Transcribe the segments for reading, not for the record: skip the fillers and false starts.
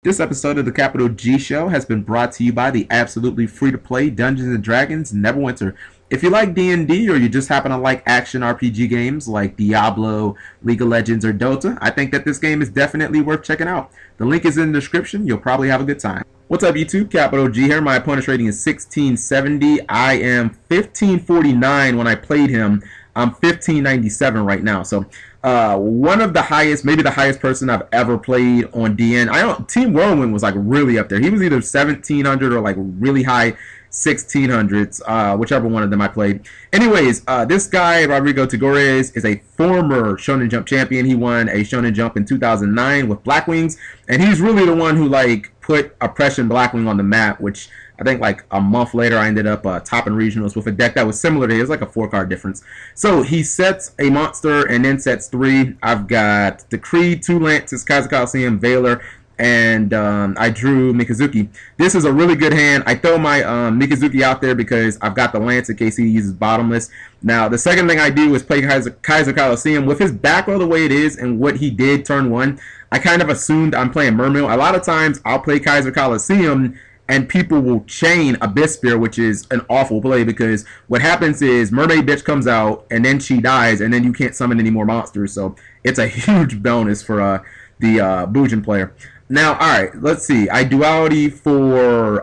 This episode of the Capital G Show has been brought to you by the absolutely free-to-play Dungeons & Dragons Neverwinter. If you like D&D or you just happen to like action RPG games like Diablo, League of Legends, or Dota, I think that this game is definitely worth checking out. The link is in the description. You'll probably have a good time. What's up, YouTube? Capital G here. My opponent's rating is 1670. I am 1549 when I played him. I'm 1597 right now. So one of the highest, maybe the highest person I've ever played on DN. Team Whirlwind was like really up there. He was either 1700 or like really high 1600s, whichever one of them I played. Anyways, this guy, Rodrigo Tagores, is a former Shonen Jump champion. He won a Shonen Jump in 2009 with Blackwings, and he's really the one who like put Oppression Blackwing on the map, which I think like a month later I ended up topping regionals with a deck that was similar to his, like a 4-card difference. So he sets a monster and then sets 3. I've got Decree, 2 Lances, Kaiser Coliseum, Veiler, and I drew Mikazuki. This is a really good hand. I throw my Mikazuki out there because I've got the Lance in case he uses Bottomless. Now, the second thing I do is play Kaiser Coliseum. With his back row the way it is and what he did turn 1, I kind of assumed I'm playing Mermill. A lot of times I'll play Kaiser Coliseum and people will chain Abyss Spear, which is an awful play because what happens is Mermaid Bitch comes out and then she dies and then you can't summon any more monsters. So it's a huge bonus for the Bujin player. Now, alright, let's see. I duality for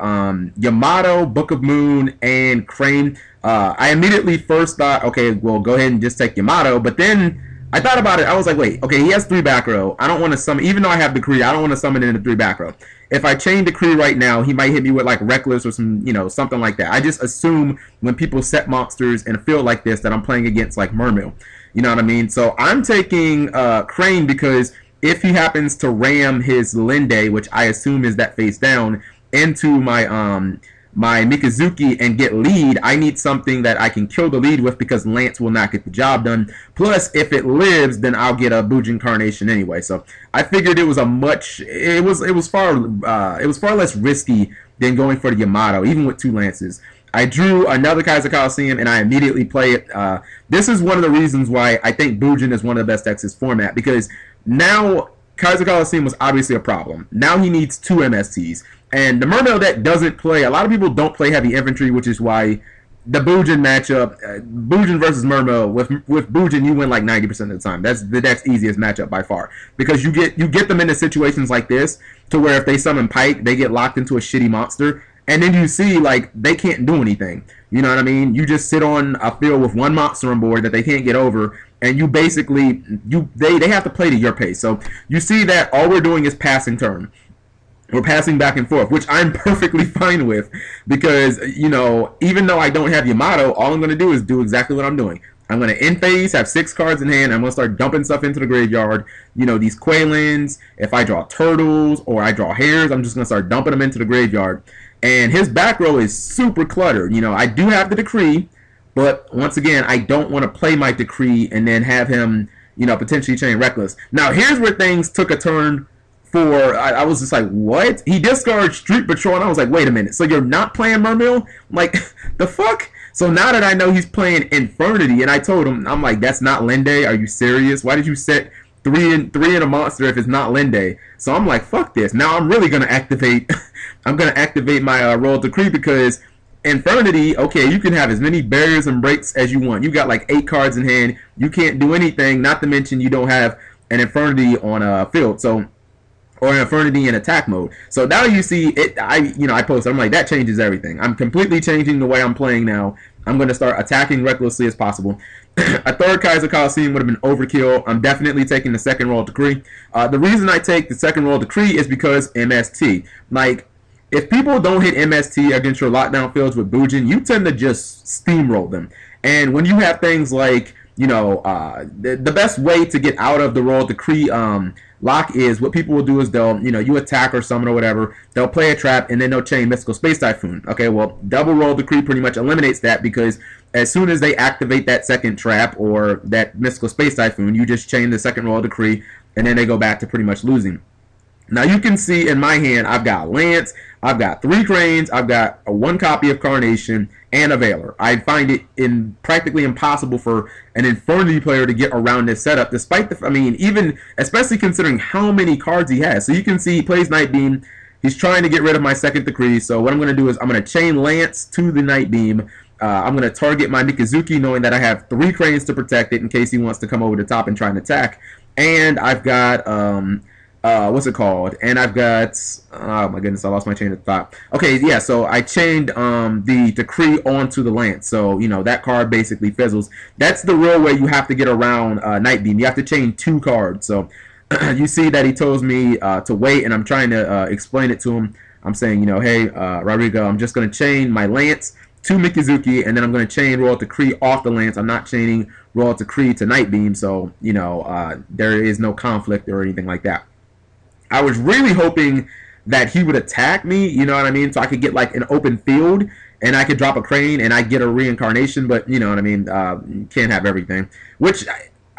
Yamato, Book of Moon, and Crane. I immediately first thought, okay, well, go ahead and just take Yamato, but then I thought about it. I was like, wait, okay, he has 3 back row. I don't want to summon, even though I have Decree, I don't want to summon in the 3 back row. If I chain Decree right now, he might hit me with like Reckless or some, you know, something like that. I just assume when people set monsters in a field like this that I'm playing against like Mermill. You know what I mean? So I'm taking Crane because if he happens to ram his Linde, which I assume is that face down, into my my Mikazuki and get lead, I need something that I can kill the lead with because Lance will not get the job done. Plus, if it lives, then I'll get a Bujin Carnation anyway. So I figured it was far less risky than going for the Yamato, even with 2 Lances. I drew another Kaiser Coliseum and I immediately play it. This is one of the reasons why I think Bujin is one of the best decks in this format, because now Kaiser Coliseum was obviously a problem. Now he needs 2 MSTs. And the Mermill deck doesn't play, a lot of people don't play heavy infantry, which is why the Bujin matchup, Bujin versus Mermill, with Bujin you win like 90% of the time. That's the deck's easiest matchup by far. Because you get them into situations like this, to where if they summon Pike, they get locked into a shitty monster. And then you see, like, they can't do anything. You know what I mean? You just sit on a field with 1 monster on board that they can't get over, and you basically, they have to play to your pace. So you see that all we're doing is passing turn. We're passing back and forth, which I'm perfectly fine with because, you know, even though I don't have Yamato, all I'm going to do is do exactly what I'm doing. I'm going to end phase, have 6 cards in hand. I'm going to start dumping stuff into the graveyard. You know, these Quailins, if I draw turtles or I draw hares, I'm just going to start dumping them into the graveyard. And his back row is super cluttered. You know, I do have the Decree, but once again, I don't want to play my Decree and then have him, you know, potentially chain Reckless. Now, here's where things took a turn. I was just like, what? He discards Street Patrol, and I was like, wait a minute. So you're not playing Mermill? Like, the fuck? So now that I know he's playing Infernity, and I told him, I'm like, that's not Linde. Are you serious? Why did you set 3 in a monster if it's not Linde? So I'm like, fuck this. Now I'm really gonna activate. I'm gonna activate my Royal Decree because Infernity, okay, you can have as many barriers and breaks as you want. You got like 8 cards in hand. You can't do anything. Not to mention you don't have an Infernity on a field. So. Or an Infernity in attack mode. So now you see it. I posted. I'm like, that changes everything. I'm completely changing the way I'm playing now. I'm going to start attacking recklessly as possible. A 3rd Kaiser Coliseum would have been overkill. I'm definitely taking the 2nd Royal Decree. The reason I take the 2nd Royal Decree is because MST. Like, if people don't hit MST against your lockdown fields with Bujin, you tend to just steamroll them. And when you have things like, you know, the best way to get out of the Royal Decree lock is what people will do is they'll, you know, you attack or summon or whatever, they'll play a trap and then they'll chain Mystical Space Typhoon. Okay, well, double Royal Decree pretty much eliminates that because as soon as they activate that 2nd trap or that Mystical Space Typhoon, you just chain the 2nd Royal Decree and then they go back to pretty much losing. Now you can see in my hand, I've got Lance, I've got 3 Cranes, I've got a 1 copy of Carnation, and a Veiler. I find it practically impossible for an Infernity player to get around this setup, despite the, I mean, even, especially considering how many cards he has. So you can see he plays Night Beam. He's trying to get rid of my second decree, so what I'm going to do is I'm going to chain Lance to the Night Beam. I'm going to target my Mikazuki, knowing that I have 3 Cranes to protect it in case he wants to come over the top and try and attack. And I've got, what's it called? And I've got, oh my goodness, I lost my chain of thought. Okay, yeah, so I chained the decree onto the Lance. So, you know, that card basically fizzles. That's the real way you have to get around Night Beam. You have to chain 2 cards. So, you see that he tells me to wait, and I'm trying to explain it to him. I'm saying, you know, hey, Rodrigo, I'm just going to chain my Lance to Mikazuki, and then I'm going to chain Royal Decree off the Lance. I'm not chaining Royal Decree to Night Beam, so, you know, there is no conflict or anything like that. I was really hoping that he would attack me, you know what I mean, so I could get, like, an open field, and I could drop a Crane, and I get a reincarnation, but, you know what I mean, you can't have everything. Which,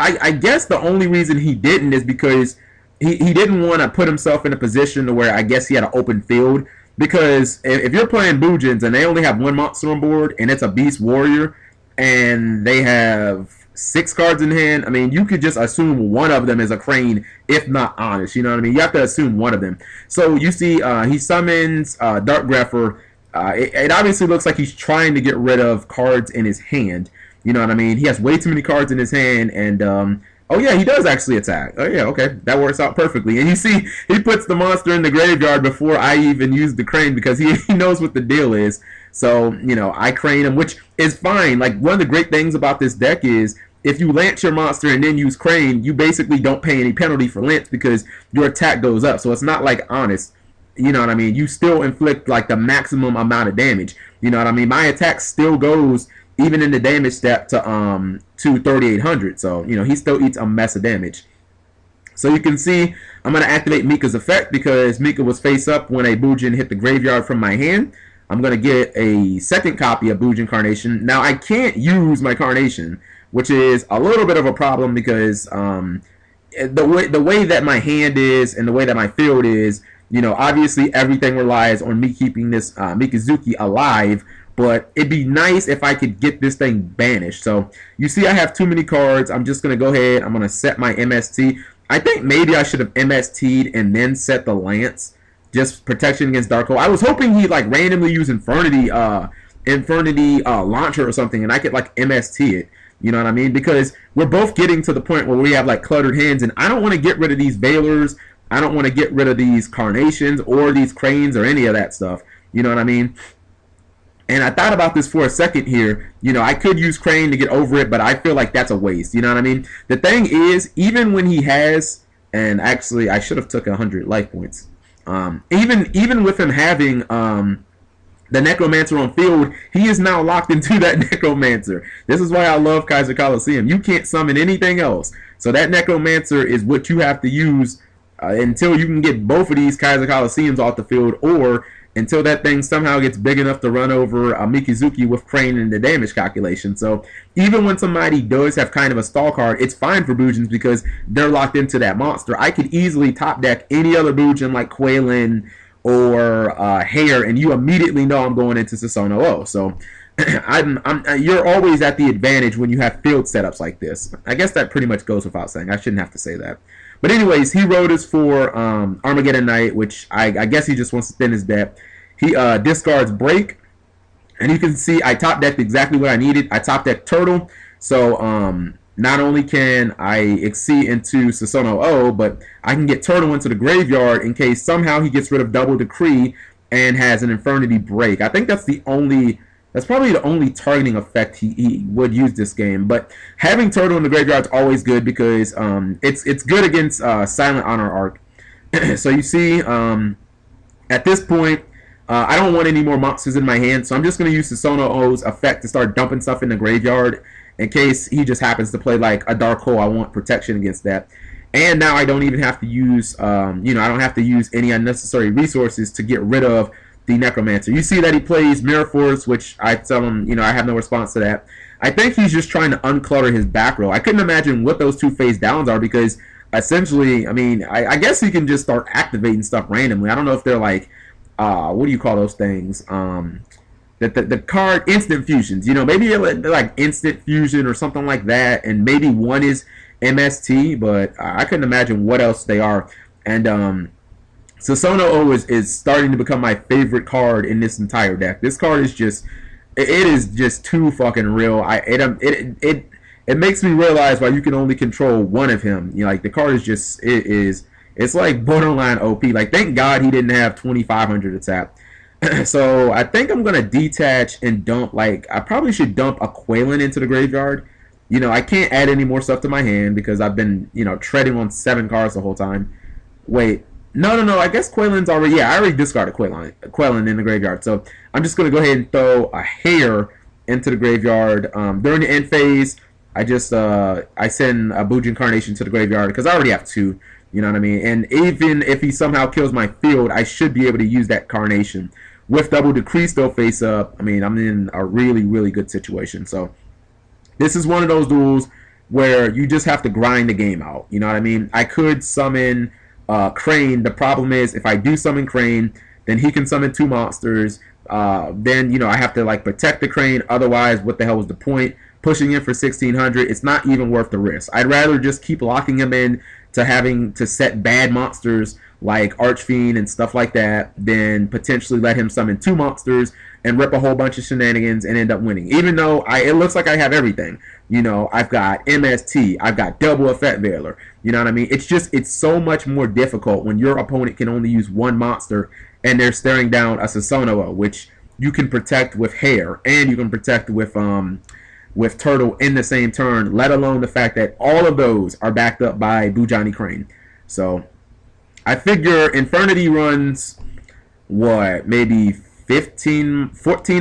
I guess the only reason he didn't is because he didn't want to put himself in a position to where I guess he had an open field. Because if you're playing Bujins and they only have 1 monster on board and it's a Beast Warrior and they have 6 cards in hand, I mean, you could just assume one of them is a Crane, if not honest. You know what I mean? You have to assume one of them. So you see he summons Dark Grepher. It obviously looks like he's trying to get rid of cards in his hand. You know what I mean? He has way too many cards in his hand, and oh yeah, he does actually attack. Oh yeah, okay, that works out perfectly. And you see, he puts the monster in the graveyard before I even use the Crane because he knows what the deal is. So, you know, I Crane him, which is fine. Like, one of the great things about this deck is if you Lance your monster and then use Crane, you basically don't pay any penalty for Lance because your attack goes up. So it's not like honest. You know what I mean? You still inflict like the maximum amount of damage. You know what I mean? My attack still goes even in the damage step to 3,800. So, you know, he still eats a mess of damage. So you can see I'm going to activate Mika's effect because Mika was face up when a Bujin hit the graveyard from my hand. I'm going to get a second copy of Bujin Carnation. Now, I can't use my Carnation, which is a little bit of a problem because the way that my hand is and the way that my field is, you know, obviously everything relies on me keeping this Mikazuki alive. But it'd be nice if I could get this thing banished. So you see I have too many cards. I'm just going to go ahead. I'm going to set my MST. I think maybe I should have MST'd and then set the Lance. Just protection against Dark Hole. I was hoping he'd like randomly use Infernity launcher or something and I could like MST it. You know what I mean? Because we're both getting to the point where we have like cluttered hands and I don't want to get rid of these Veilers. I don't want to get rid of these Carnations or these Cranes or any of that stuff. You know what I mean? And I thought about this for a second here. You know, I could use Crane to get over it, but I feel like that's a waste. You know what I mean? The thing is, even when he has, and actually I should have took 100 life points. Even with him having the Necromancer on field, he is now locked into that Necromancer. This is why I love Kaiser Coliseum. You can't summon anything else. So that Necromancer is what you have to use until you can get both of these Kaiser Coliseums off the field, or until that thing somehow gets big enough to run over Mikazuki with Crane in the damage calculation. So even when somebody does have kind of a stall card, it's fine for Bujins because they're locked into that monster. I could easily top deck any other Bujin like Quaylin or Hare, and you immediately know I'm going into Susanoo O. So you're always at the advantage when you have field setups like this. I guess that pretty much goes without saying. I shouldn't have to say that. But anyways, he wrote us for Armageddon Knight, which I guess he just wants to thin his deck. He discards Break, and you can see I top decked exactly what I needed. I top decked Turtle, so not only can I exceed into Susanoo O, but I can get Turtle into the graveyard in case somehow he gets rid of Double Decree and has an Infernity Break. I think that's probably the only targeting effect he would use this game. But having Turtle in the graveyard is always good because it's good against Silent Honor Arc. So you see, at this point, I don't want any more monsters in my hand, so I'm just going to use Susanoo O's effect to start dumping stuff in the graveyard in case he just happens to play like a Dark Hole. I want protection against that. And now I don't even have to use, I don't have to use any unnecessary resources to get rid of the Necromancer. You see that he plays Mirror Force, which I tell him, I have no response to that. I think he's just trying to unclutter his back row. I couldn't imagine what those two face downs are because essentially, I guess he can just start activating stuff randomly. I don't know if they're like what do you call those things? The card instant fusions. You know, maybe they're like instant fusion or something like that, and maybe one is MST, but I couldn't imagine what else they are. And Susanoo O is starting to become my favorite card in this entire deck. This card is just, it is just too fucking real. It makes me realize why you can only control one of him. You know, like the card is just, it's like borderline OP. Like, thank God he didn't have 2,500 attack. So I think I'm gonna detach and dump. Like, I probably should dump a Quaylin into the graveyard. You know, I can't add any more stuff to my hand because I've been, you know, treading on 7 cards the whole time. Wait, no. I guess Quaylin's already. Yeah, I already discarded Quaylin in the graveyard. So I'm just gonna go ahead and throw a Hair into the graveyard. During the end phase, I just I send a Bujin Carnation to the graveyard because I already have 2. You know what I mean? And even if he somehow kills my field, I should be able to use that Carnation. With Double Decree still face up, I mean, I'm in a really, really good situation. So this is one of those duels where you just have to grind the game out. You know what I mean? I could summon Crane. The problem is if I do summon Crane, then he can summon 2 monsters. Then, you know, I have to like protect the Crane. Otherwise, what the hell was the point? Pushing in for 1,600, it's not even worth the risk. I'd rather just keep locking him in to having to set bad monsters like Archfiend and stuff like that, then potentially let him summon 2 monsters and rip a whole bunch of shenanigans and end up winning. Even though it looks like I have everything. You know, I've got MST, I've got double effect veiler. You know what I mean? It's just, it's so much more difficult when your opponent can only use 1 monster and they're staring down a Susanoo, which you can protect with Hair and you can protect with Turtle in the same turn, let alone the fact that all of those are backed up by Bujani Crane. So I figure Infernity runs, what, maybe 14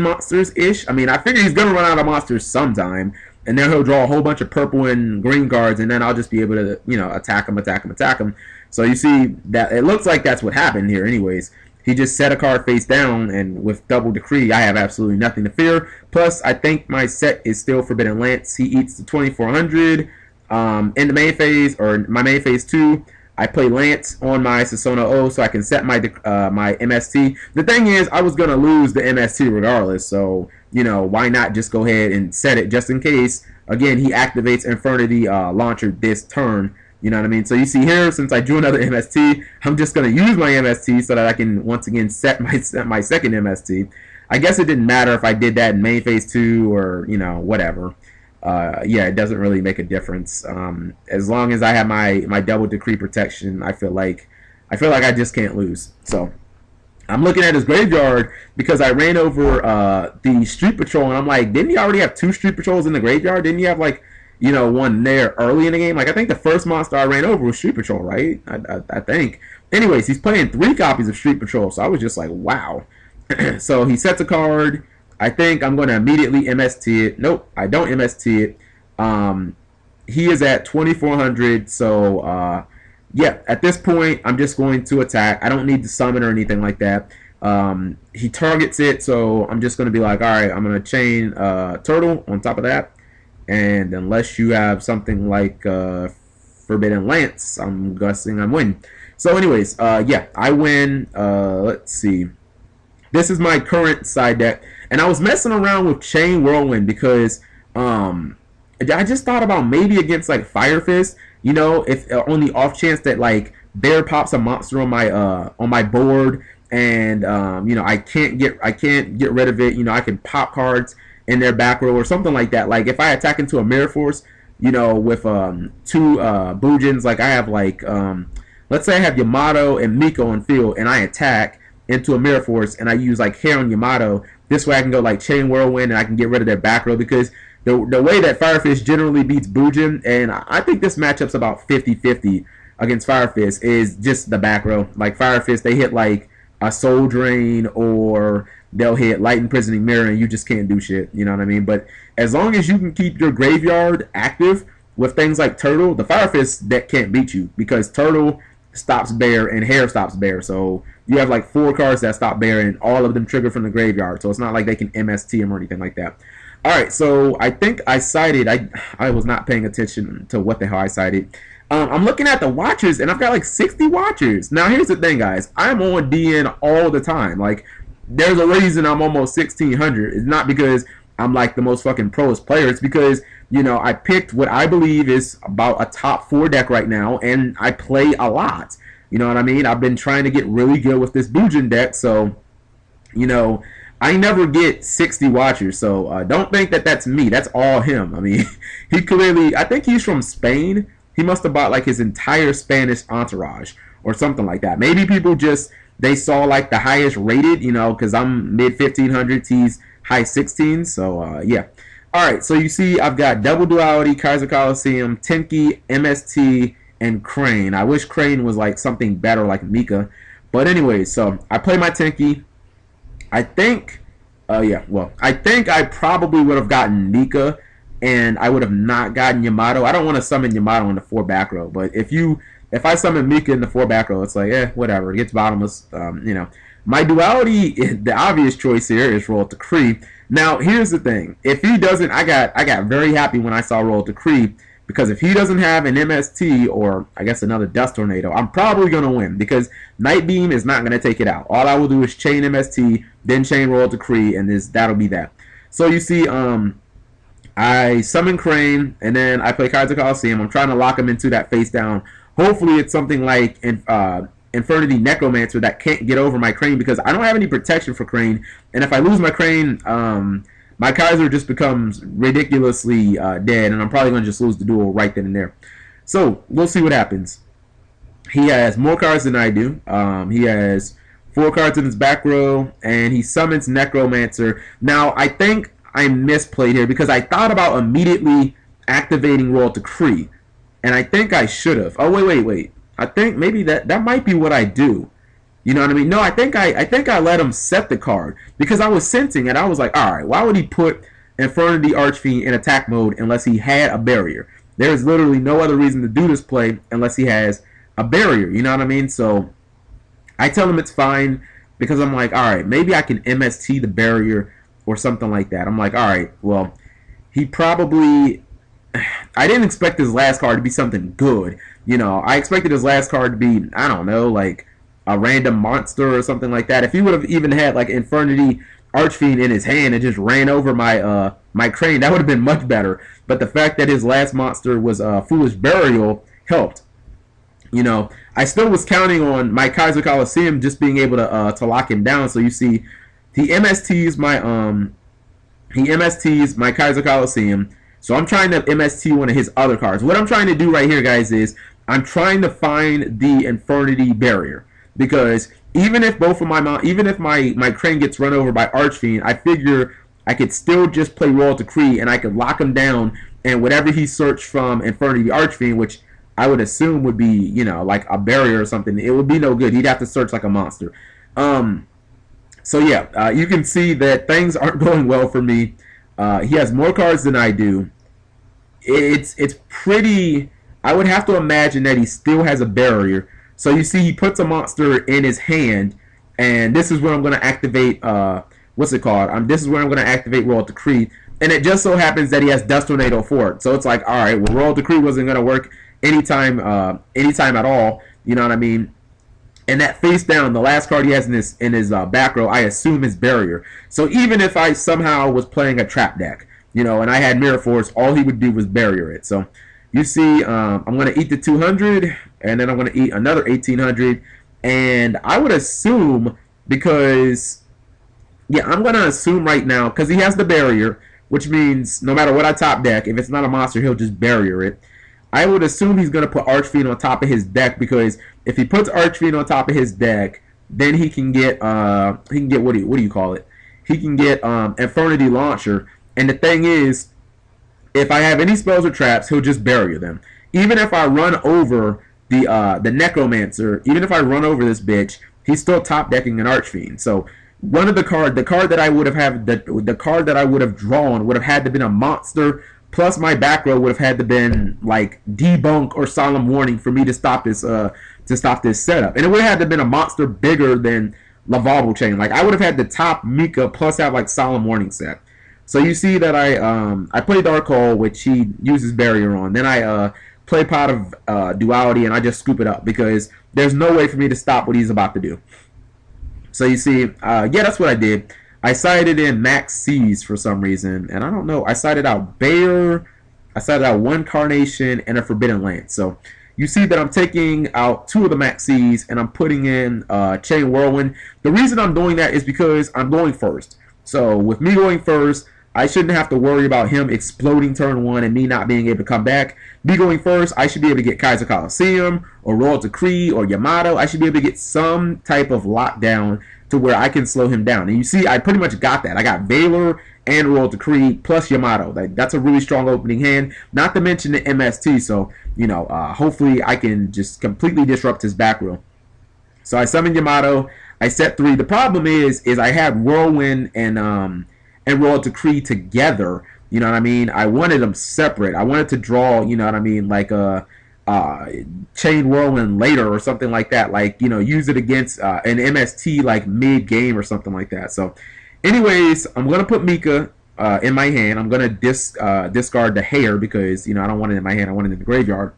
monsters-ish? I mean, I figure he's going to run out of monsters sometime, and then he'll draw a whole bunch of purple and green cards, and then I'll just be able to, you know, attack him. So you see that it looks like that's what happened here anyways. He just set a card face down, and with Double Decree, I have absolutely nothing to fear. Plus, I think my set is still Forbidden Lance. He eats the 2,400 in the main phase, or my main phase 2. I play Lance on my Susanoo O so I can set my my MST. The thing is, I was going to lose the MST regardless, so, you know, why not just go ahead and set it just in case. Again, he activates Infernity Launcher this turn. You know what I mean? So you see here, since I drew another MST, I'm just going to use my MST so that I can once again set my second MST. I guess it didn't matter if I did that in main phase 2 or, you know, whatever. Yeah, it doesn't really make a difference. As long as I have my Double Decree protection, I feel like I just can't lose. So I'm looking at his graveyard because I ran over the Street Patrol, and I'm like, didn't he already have 2 Street Patrols in the graveyard? Didn't he have like, you know, one there early in the game? Like, I think the first monster I ran over was Street Patrol, right? I think. Anyways, he's playing 3 copies of Street Patrol, so I was just like, wow. So he sets a card. I think I'm going to immediately MST it. Nope, I don't MST it. He is at 2,400, so yeah, at this point, I'm just going to attack. I don't need to summon or anything like that. He targets it, so I'm just going to be like, all right, I'm going to chain Turtle on top of that. And unless you have something like Forbidden Lance, I'm guessing I'm winning. So anyways, yeah, I win. Let's see. This is my current side deck. And I was messing around with Chain Whirlwind because I just thought about maybe against like Fire Fist, you know, if on the off chance that like Bear pops a monster on my board, and you know, I can't get rid of it. You know, I can pop cards in their back row or something like that. Like if I attack into a Mirror Force, you know, with 2 Bujins, like I have like let's say I have Yamato and Miko on field, and I attack into a Mirror Force, and I use like Hair on Yamato. This way I can go like Chain Whirlwind, and I can get rid of their back row, because the way that Firefist generally beats Bujin, and I think this matchup's about 50-50 against Firefist, is just the back row. Like Firefist, they hit like a Soul Drain, or they'll hit Light Imprisoning Mirror, and you just can't do shit. You know what I mean? But as long as you can keep your graveyard active with things like Turtle, the Firefist deck can't beat you, because Turtle stops Bear and Hair stops Bear. So you have like 4 cards that stop Bear, and all of them trigger from the graveyard. So it's not like they can MST him or anything like that. Alright, so I think I sided. I was not paying attention to what the hell I sided. I'm looking at the watchers, and I've got like 60 watchers. Now, here's the thing, guys. I'm on DN all the time. Like, there's a reason I'm almost 1,600. It's not because I'm like the most fucking pros player. It's because, you know, I picked what I believe is about a top 4 deck right now, and I play a lot. You know what I mean? I've been trying to get really good with this Bujin deck, so, you know, I never get 60 watchers, so don't think that that's me. That's all him. I mean, he clearly, I think he's from Spain. He must have bought like his entire Spanish entourage or something like that. Maybe people just, they saw like the highest rated, you know, because I'm mid 1500s, he's high 16s, so yeah. Alright, so you see I've got Double Duality, Kaiser Coliseum, Tenki, MST, and Crane. I wish Crane was like something better like Mika. But anyway, so I play my Tenki. I think, yeah, well, I think I probably would have gotten Mika, and I would have not gotten Yamato. I don't want to summon Yamato in the 4 back row, but if I summon Mika in the 4 back row, it's like, whatever, it gets bottomless, you know. My duality, the obvious choice here is Royal Decree. Now, here's the thing. If he doesn't, I got very happy when I saw Royal Decree, because if he doesn't have an MST or, I guess, another Dust Tornado, I'm probably going to win, because Night Beam is not going to take it out. All I will do is chain MST, then chain Royal Decree, and that'll be that. So you see, I summon Crane, and then I play Kaiser Coliseum. I'm trying to lock him into that face down. Hopefully it's something like Infernity Necromancer that can't get over my Crane, because I don't have any protection for Crane, and if I lose my Crane, my Kaiser just becomes ridiculously dead, and I'm probably going to just lose the duel right then and there. So, we'll see what happens. He has more cards than I do. He has 4 cards in his back row, and he summons Necromancer. Now, I think I misplayed here, because I thought about immediately activating Royal Decree, and I think I should have. Oh, wait. I think maybe that might be what I do. You know what I mean? No, I think I let him set the card, because I was sensing, and I was like, all right, why would he put Infernity Archfiend in attack mode unless he had a barrier? There is literally no other reason to do this play unless he has a barrier. You know what I mean? So I tell him it's fine, because I'm like, all right, maybe I can MST the barrier or something like that. I'm like, all right, well, he probably, I didn't expect his last card to be something good. You know, I expected his last card to be, I don't know, like a random monster or something like that. If he would have even had like Infernity Archfiend in his hand and just ran over my my Crane, that would have been much better. But the fact that his last monster was Foolish Burial helped. You know, I still was counting on my Kaiser Coliseum just being able to lock him down. So you see, he MSTs my Kaiser Coliseum. So I'm trying to MST one of his other cards. What I'm trying to do right here, guys, is I'm trying to find the Infernity barrier, because even if my Crane gets run over by Archfiend, I figure I could still just play Royal Decree and I could lock him down, and whatever he searched from Infernity Archfiend, which I would assume would be, you know, like a barrier or something, it would be no good. He'd have to search like a monster. So yeah, you can see that things aren't going well for me. He has more cards than I do. It's pretty, I would have to imagine that he still has a barrier. So you see, he puts a monster in his hand, and this is where I'm going to activate, what's it called? This is where I'm going to activate Royal Decree, and it just so happens that he has Dust Tornado for it. So it's like, all right, well, Royal Decree wasn't going to work anytime at all. You know what I mean? And that face down, the last card he has in his back row, I assume is Barrier. So even if I somehow was playing a trap deck, you know, and I had Mirror Force, all he would do was Barrier it. So you see, I'm going to eat the 200, and then I'm going to eat another 1800. And I would assume, because, yeah, I'm going to assume right now, because he has the Barrier, which means no matter what I top deck, if it's not a monster, he'll just Barrier it. I would assume he's going to put Archfiend on top of his deck, because if he puts Archfiend on top of his deck, then he can get what do you call it? He can get Infernity Launcher. And the thing is, if I have any spells or traps, he'll just Barrier them. Even if I run over the Necromancer, even if I run over this bitch, he's still top decking an Archfiend. So one of the card that I would have drawn would have had to been a monster. Plus, my back row would have had to been like Debunk or Solemn Warning for me to stop this setup, and it would have had to been a monster bigger than Lavable Chain. Like, I would have had to top Mika plus have like Solemn Warning set. So you see that I play Dark Hole, which he uses Barrier on. Then I play pot of duality, and I just scoop it up because there's no way for me to stop what he's about to do. So you see, yeah, that's what I did. I sided in Max C's for some reason, and I don't know. I sided out Bear, I sided out one Carnation, and a Forbidden Lance. So you see that I'm taking out 2 of the Max C's, and I'm putting in Chain Whirlwind. The reason I'm doing that is because I'm going first. So with me going first, I shouldn't have to worry about him exploding turn 1 and me not being able to come back. Me going first, I should be able to get Kaiser Coliseum or Royal Decree or Yamato. I should be able to get some type of lockdown to where I can slow him down. And you see, I pretty much got that. I got Valor and Royal Decree plus Yamato. That's a really strong opening hand. Not to mention the MST. So, you know, hopefully I can just completely disrupt his back row. So I summon Yamato. I set 3. The problem is I had Whirlwind and Royal Decree together. You know what I mean? I wanted them separate. I wanted to draw, you know what I mean, like a Chain Whirlwind later or something like that. Like, you know, use it against an MST like mid-game or something like that. So, anyways, I'm going to put Mika in my hand. I'm going to discard the hair because, you know, I don't want it in my hand. I want it in the graveyard.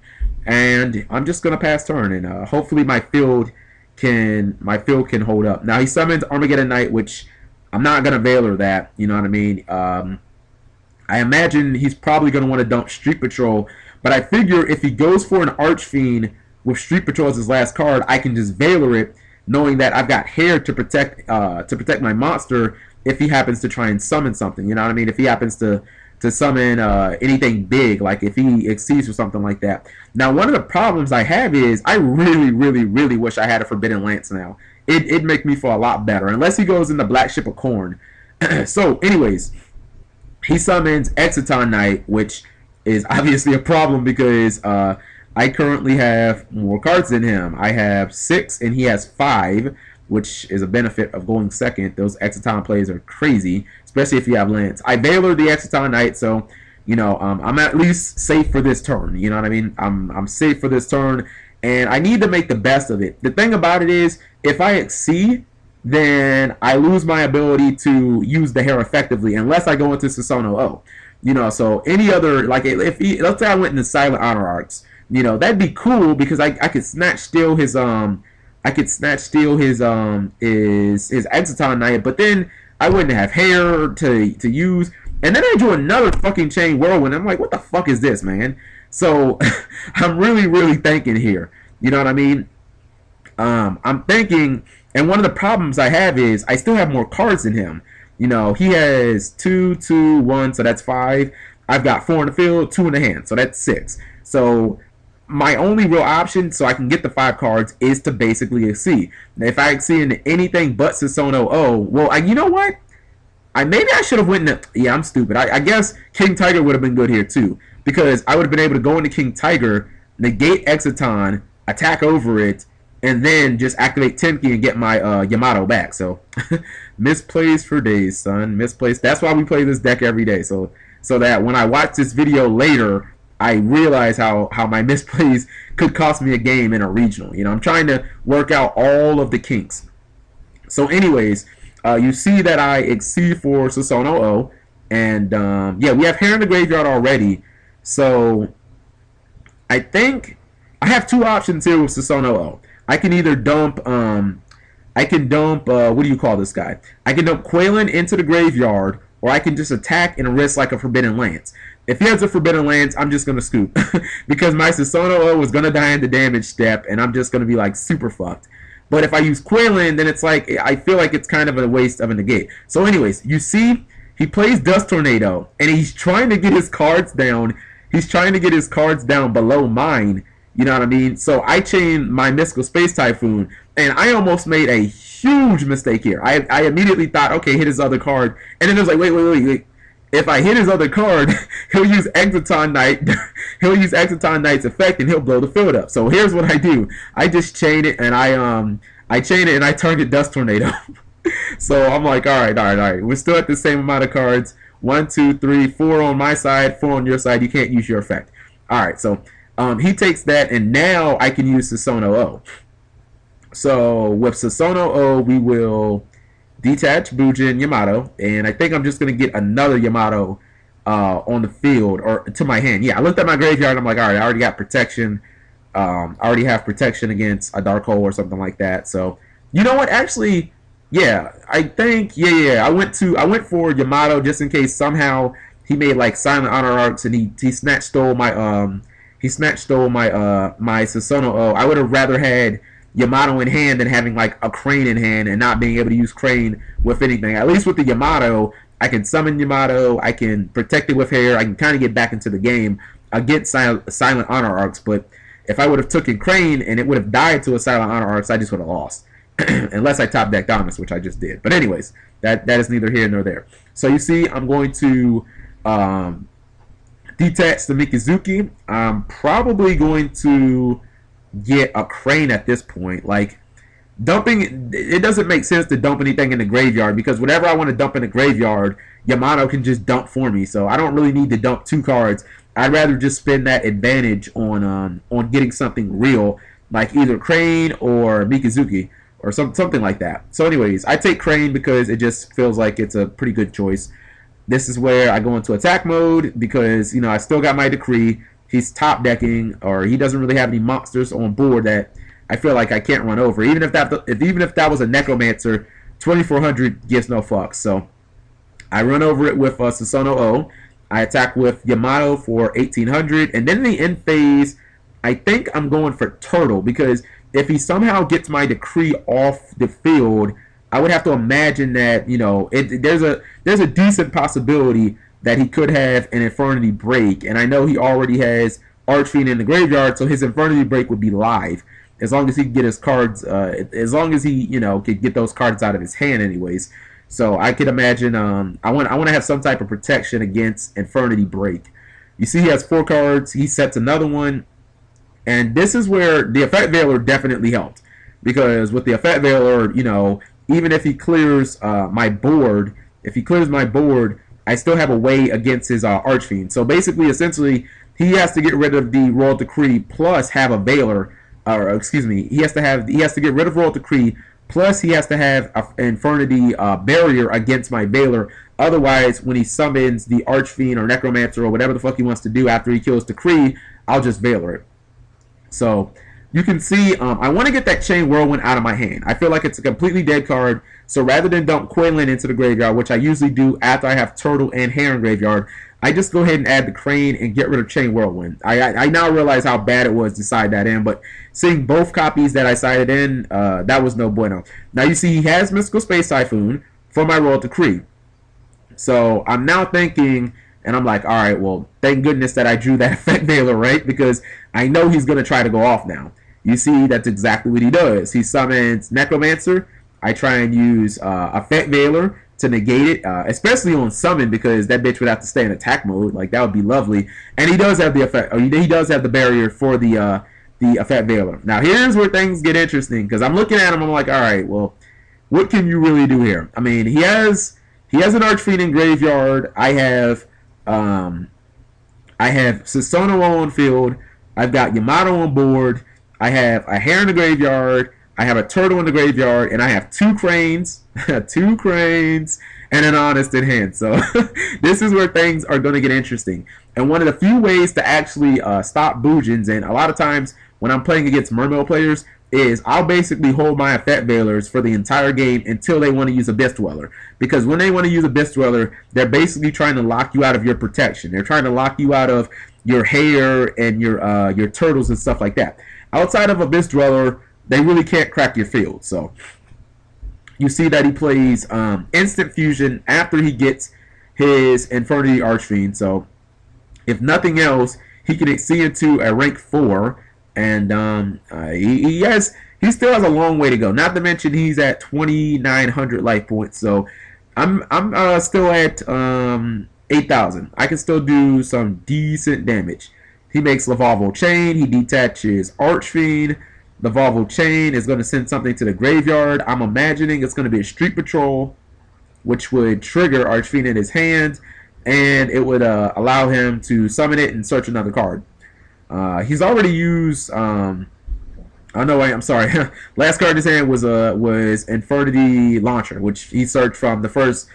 And I'm just going to pass turn. And hopefully my field can hold up. Now, he summons Armageddon Knight, which I'm not going to Valor that. You know what I mean? I imagine he's probably going to want to dump Street Patrol. But I figure if he goes for an Archfiend with Street Patrol as his last card, I can just Valor it, knowing that I've got hair to protect my monster if he happens to try and summon something. You know what I mean? If he happens to summon anything big, like if he exceeds or something like that. Now, one of the problems I have is I really, really, really wish I had a Forbidden Lance now. It'd make me feel a lot better, unless he goes in the Black Ship of Corn. So, anyways, he summons Exciton Knight, which is obviously a problem because I currently have more cards than him. I have 6 and he has 5, which is a benefit of going second. Those Exciton plays are crazy, especially if you have Lance. I Valor the Exciton Knight, so you know I'm at least safe for this turn. You know what I mean? I'm safe for this turn, and I need to make the best of it. The thing about it is, if I exceed, then I lose my ability to use the hair effectively unless I go into Susanoo O. You know, so any other, like, if he, let's say I went into Silent Honor Arcs, you know, that'd be cool because I could snatch steal his Exciton Knight, but then I wouldn't have hair to use, and then I do another fucking Chain Whirlwind. I'm like, what the fuck is this, man? So I'm really thinking here. You know what I mean? I'm thinking, and one of the problems I have is I still have more cards than him. You know, he has 2, 2, 1, so that's 5. I've got 4 in the field, 2 in the hand, so that's 6. So my only real option, so I can get the 5 cards, is to basically exceed. Now, if I exceed into anything but Susanoo O, well, you know what? Maybe I should have went into, yeah, I'm stupid. I guess King Tiger would have been good here too, because I would have been able to go into King Tiger, negate Exciton, attack over it, and then just activate Tenki and get my Yamato back. So misplays for days, son. Misplays. That's why we play this deck every day. So that when I watch this video later, I realize how my misplays could cost me a game in a regional. You know, I'm trying to work out all of the kinks. So anyways, you see that I exceed for Susanoo O. And yeah, we have hair in the graveyard already. So I think I have 2 options here with Susanoo O. I can either dump, what do you call this guy? I can dump Quaylin into the graveyard, or I can just attack and risk like a Forbidden Lance. If he has a Forbidden Lance, I'm just going to scoop. Because my Susanoo O is going to die in the damage step, and I'm just going to be like super fucked. But if I use Quaylin, then it's like, I feel like it's kind of a waste of a negate. So anyways, you see, he plays Dust Tornado, and he's trying to get his cards down. He's trying to get his cards down below mine. You know what I mean? So I chain my Mystical Space Typhoon, and I almost made a huge mistake here. I immediately thought, okay, hit his other card, and then it was like, wait. If I hit his other card, he'll use Exciton Knight. He'll use Exciton Knight's effect, and he'll blow the field up. So here's what I do: I just chain it, and I chain it, and I target Dust Tornado. So I'm like, all right. We're still at the same amount of cards. 1, 2, 3, 4 on my side, 4 on your side. You can't use your effect. All right, so. He takes that, and now I can use Susanoo O. So with Susanoo O, we will detach Bujin Yamato, and I think I'm just going to get another Yamato on the field or to my hand. Yeah, I looked at my graveyard. I'm like, all right, I already got protection. I already have protection against a Dark Hole or something like that. So you know what? Actually, yeah, I think yeah. I went for Yamato just in case somehow he made like Silent Honor Arcs and he snatch stole my my Susono O. I would have rather had Yamato in hand than having like a Crane in hand and not being able to use Crane with anything. At least with the Yamato, I can summon Yamato, I can protect it with hair, I can kind of get back into the game against Silent Honor Arcs, but if I would have taken Crane and it would have died to a Silent Honor Arcs, I just would have lost. Unless I top deck Dominus, which I just did. But anyways, that is neither here nor there. So you see, I'm going to detach the Mikazuki. I'm probably going to get a Crane at this point. Like, dumping, it doesn't make sense to dump anything in the graveyard because whatever I want to dump in the graveyard, Yamato can just dump for me. So I don't really need to dump 2 cards. I'd rather just spend that advantage on getting something real, like either Crane or Mikazuki or something like that. So anyways, I take Crane because it just feels like it's a pretty good choice. This is where I go into attack mode because, you know, I still got my Decree. He's top decking, or he doesn't really have any monsters on board that I feel like I can't run over. Even if that was a Necromancer, 2400 gives no fucks. So I run over it with Susono O. I attack with Yamato for 1800, and then in the end phase, I think I'm going for Turtle because if he somehow gets my Decree off the field, I would have to imagine that, you know, there's a decent possibility that he could have an Infernity break, and I know he already has Archfiend in the graveyard, so his Infernity break would be live as long as he can get his cards, as long as he, you know, could get those cards out of his hand, anyways. So I could imagine I want to have some type of protection against Infernity break. You see, he has 4 cards. He sets another one. And this is where the Effect Veiler definitely helped. Because with the Effect Veiler, you know, even if he clears my board, I still have a way against his Archfiend. So basically, essentially, he has to get rid of the Royal Decree plus have a Veiler. Or excuse me, he has to get rid of Royal Decree plus he has to have an Infernity barrier against my Veiler. Otherwise, when he summons the Archfiend or Necromancer or whatever the fuck he wants to do after he kills Decree, I'll just Veiler it. So you can see I want to get that Chain Whirlwind out of my hand. I feel like it's a completely dead card. So rather than dump Quaylin into the graveyard, which I usually do after I have Turtle and Hare in graveyard, I just go ahead and add the Crane and get rid of Chain Whirlwind. I now realize how bad it was to side that in, but seeing both copies that I sided in, that was no bueno. Now you see he has Mystical Space Typhoon for my Royal Decree. So I'm now thinking, and I'm like, alright, well, thank goodness that I drew that Effect Veiler, right? Because I know he's going to try to go off now. You see, that's exactly what he does. He summons Necromancer. I try and use Effect Veiler to negate it, especially on summon because that bitch would have to stay in attack mode. Like, that would be lovely. And he does have the effect, or he does have the barrier for the Effect Veiler. Now, here's where things get interesting because I'm looking at him. I'm like, all right, well, what can you really do here? I mean, he has an Archfiend in graveyard. I have Susono on field. I've got Yamato on board. I have a Hare in the graveyard. I have a Turtle in the graveyard, and I have 2 Cranes, and an Honest in hand. So this is where things are going to get interesting. And one of the few ways to actually stop Bujins, and a lot of times when I'm playing against Mermail players, is I'll basically hold my Effect Veilers for the entire game until they want to use Abyss Dweller. Because when they want to use Abyss Dweller, they're basically trying to lock you out of your protection. They're trying to lock you out of your Hare and your Turtles and stuff like that. Outside of Abyss Dweller, they really can't crack your field. So you see that he plays Instant Fusion after he gets his Infernity Archfiend. So if nothing else, he can exceed into a rank 4, and he still has a long way to go. Not to mention he's at 2,900 life points. So I'm still at 8,000. I can still do some decent damage. He makes Lavalval Chain. He detaches Archfiend. The Lavalval Chain is going to send something to the graveyard. I'm imagining it's going to be a Street Patrol, which would trigger Archfiend in his hand, and it would allow him to summon it and search another card. He's already used. Oh no, wait, I'm sorry. Last card in his hand was Infernity Launcher, which he searched from the first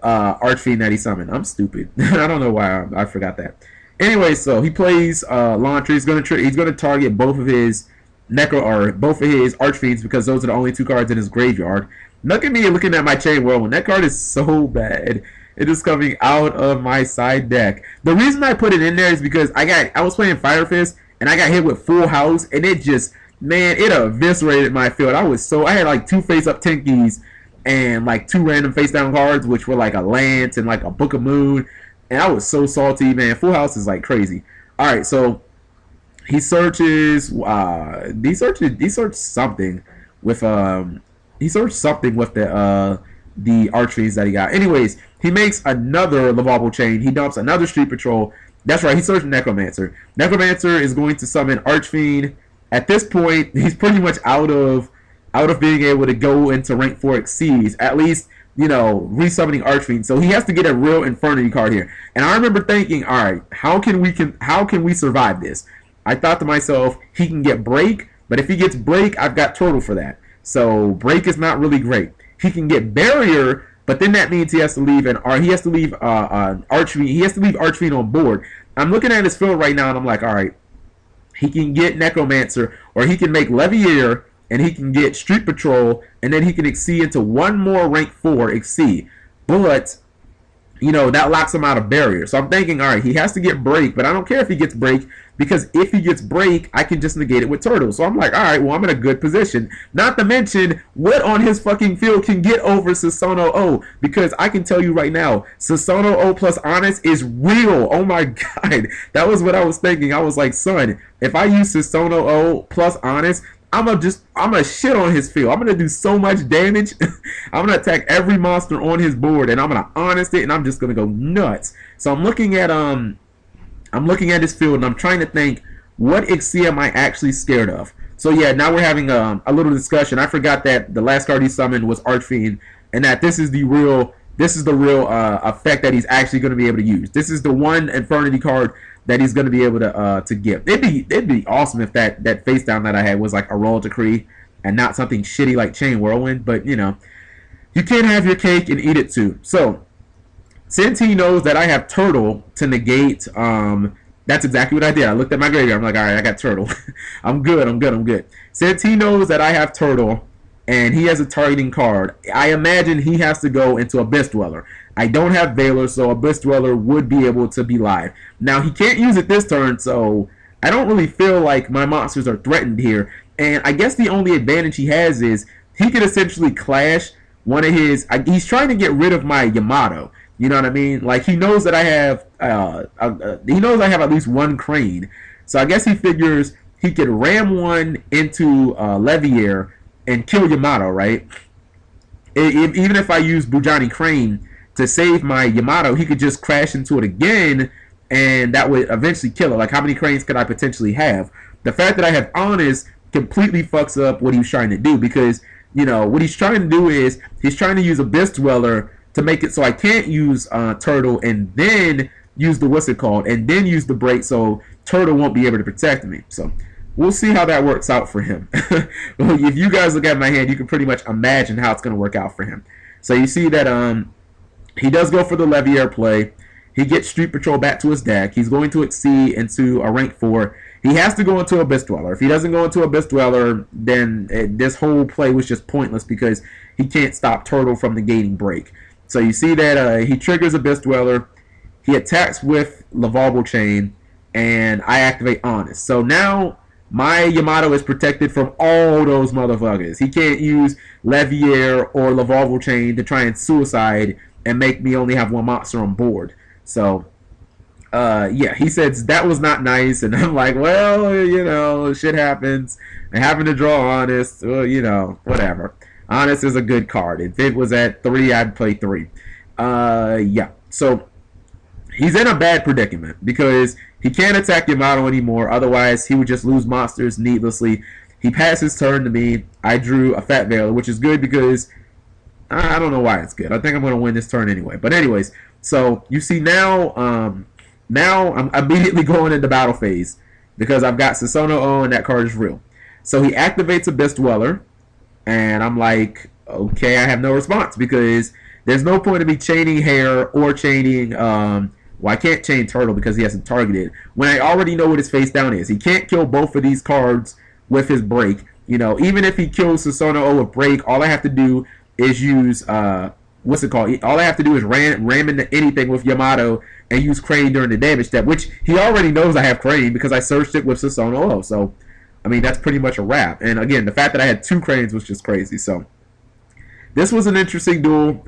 Archfiend that he summoned. I'm stupid. I don't know why I forgot that. Anyway, so he plays Launcher. He's gonna target both of his both of his Archfiends because those are the only 2 cards in his graveyard. Look at me looking at my Chain Whirlwind. That card is so bad. It is coming out of my side deck. The reason I put it in there is because I was playing Fire Fist and I got hit with Full House and it just, man, it eviscerated my field. I had like 2 face-up Tinkies and like 2 random face-down cards, which were like a Lance and like a Book of Moon. And I was so salty, man. Full House is like crazy. Alright, so he searches he searched something with the Archfiends that he got. Anyways, he makes another Lavable Chain. He dumps another Street Patrol. That's right, he searched Necromancer. Necromancer is going to summon Archfiend. At this point, he's pretty much out of being able to go into rank 4 Exceeds. At least, you know, resummoning Archfiend. So he has to get a real Infernity card here. And I remember thinking, all right, how can we survive this? I thought to myself, he can get Break, but if he gets Break, I've got Turtle for that. So Break is not really great. He can get Barrier, but then that means he has to leave Archfiend. He has to leave Archfiend on board. I'm looking at his field right now, and I'm like, all right, he can get Necromancer, or he can make Leviator, and he can get Street Patrol, and then he can exceed into 1 more rank 4 exceed. But, you know, that locks him out of Barrier. So I'm thinking, all right, he has to get Break, but I don't care if he gets Break, because if he gets Break, I can just negate it with Turtle. So I'm like, all right, well, I'm in a good position. Not to mention, what on his fucking field can get over Susanoo O? Because I can tell you right now, Susanoo O plus Honest is real. Oh my god. That was what I was thinking. I was like, son, if I use Susanoo O plus Honest, I'm gonna shit on his field. I'm gonna do so much damage. I'm gonna attack every monster on his board, and I'm gonna Honest it, and I'm just gonna go nuts. So I'm looking at his field, and I'm trying to think, what Exceed am I actually scared of? So yeah, now we're having a little discussion. I forgot that the last card he summoned was Archfiend, and that this is the real effect that he's actually going to be able to use. This is the one Infernity card that he's going to be able to give. It'd be awesome if that face down that I had was like a Royal Decree and not something shitty like Chain Whirlwind. But you know, you can't have your cake and eat it too. So since he knows that I have Turtle to negate, that's exactly what I did. I looked at my graveyard. I'm like, all right, I got Turtle. I'm good. Since he knows that I have Turtle and he has a targeting card, I imagine he has to go into Abyss Dweller. I don't have Veiler, so Abyss Dweller would be able to be live. Now, he can't use it this turn, so I don't really feel like my monsters are threatened here. And I guess the only advantage he has is he could essentially clash one of his... he's trying to get rid of my Yamato. You know what I mean? Like, he knows that I have... he knows I have at least 1 Crane. So I guess he figures he could ram one into Leviator and kill Yamato, right? Even if I use Bujani Crane to save my Yamato, he could just crash into it again, and that would eventually kill it. Like, how many Cranes could I potentially have? The fact that I have Honest completely fucks up what he's trying to do, because, you know, what he's trying to do is he's trying to use Abyss Dweller to make it so I can't use Turtle and then use the what's it called, and then use the break so Turtle won't be able to protect me. So we'll see how that works out for him. If you guys look at my hand, you can pretty much imagine how it's going to work out for him. So you see that he does go for the Leviator play. He gets Street Patrol back to his deck. He's going to exceed into a rank 4. He has to go into Abyss Dweller. If he doesn't go into Abyss Dweller, then this whole play was just pointless because he can't stop Turtle from negating break. So you see that he triggers Abyss Dweller. He attacks with Lavable Chain, and I activate Honest. So now my Yamato is protected from all those motherfuckers. He can't use Leviator or Lavable Chain to try and suicide and make me only have 1 monster on board. So, yeah, he says that was not nice, and I'm like, well, you know, shit happens. And having to draw Honest, well, you know, whatever. Honest is a good card. If it was at 3, I'd play 3. Yeah, so he's in a bad predicament because he can't attack Yamato anymore. Otherwise, he would just lose monsters needlessly. He passed his turn to me. I drew a Fat Veiler, which is good because I don't know why it's good. I think I'm going to win this turn anyway. But anyways, so you see now, now I'm immediately going into battle phase because I've got Susanoo O and that card is real. So he activates Abyss Dweller, and I'm like, okay, I have no response because there's no point in me chaining Hair or chaining, well, I can't chain Turtle because he hasn't targeted, when I already know what his face down is. He can't kill both of these cards with his break. You know, even if he kills Susanoo O with break, all I have to do is use, what's it called? All I have to do is ram into anything with Yamato and use Crane during the damage step, which he already knows I have Crane because I searched it with Susanoo O. So, I mean, that's pretty much a wrap. And again, the fact that I had 2 Cranes was just crazy. So, this was an interesting duel.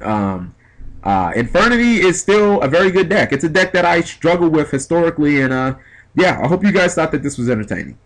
Infernity is still a very good deck. It's a deck that I struggle with historically. And, yeah, I hope you guys thought that this was entertaining.